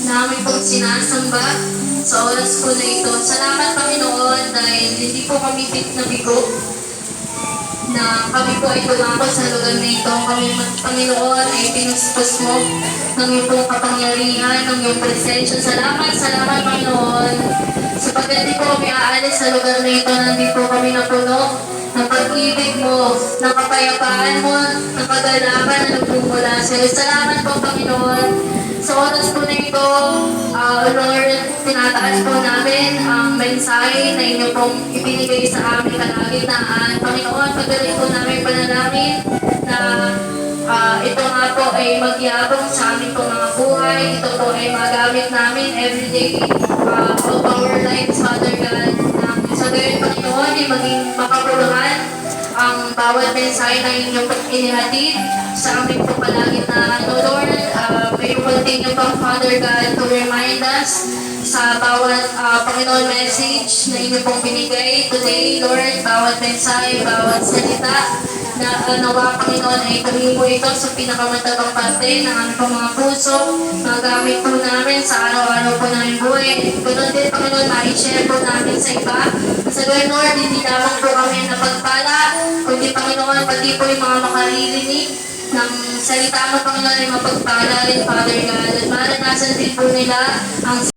namin pong sinasamba sa oras po na ito. Salamat, Panginoon, dahil hindi po kami na bigo na kami po ay tumako sa lugar na ito. Kami, Panginoon, ay pinuspos mo ng iyong pong kapangyarihan, ng iyong presensya. Salamat, Panginoon. Sapagkat di po kami aalis sa lugar na ito, nandito po kami napuno ng pag-ibig mo, ng kapayapaan mo, ng kagalapan na nagmumula sa iyo. Salamat po, Panginoon. Sa oras po na ito, Lord, tinataas po namin ang mensahe na inyo pong ibinigay sa aming kalagitnaan. Panginoon, pagdating po namin panalangin na ito nga po ay magyabong sa aming pong mga buhay. Ito po ay magamit namin everyday of our lives, Father God. Sa gayon, Panginoon, ay maging makapuluhan ang bawat mensahe na inyong inihatid sa aming pong kalagitnaan. O Lord, may continue pang, Father God, to remind us sa bawat Panginoon message na inyo pong binigay today, Lord, bawat mensahe, bawat salita na nawa, Panginoon, ay ituloy mo ito sa pinakamatabang parte ng aming pong mga puso, magamit po namin sa araw-araw po namin buhay. Ganun din, Panginoon, ma-share po namin sa iba. Sa gawin, Lord, hindi lamang po kami napagpala, kundi, Panginoon, pati po yung mga makaririnig ng salita mo, Panginoon, ay mapagpala rin, Father God. At maranasan din po nila ang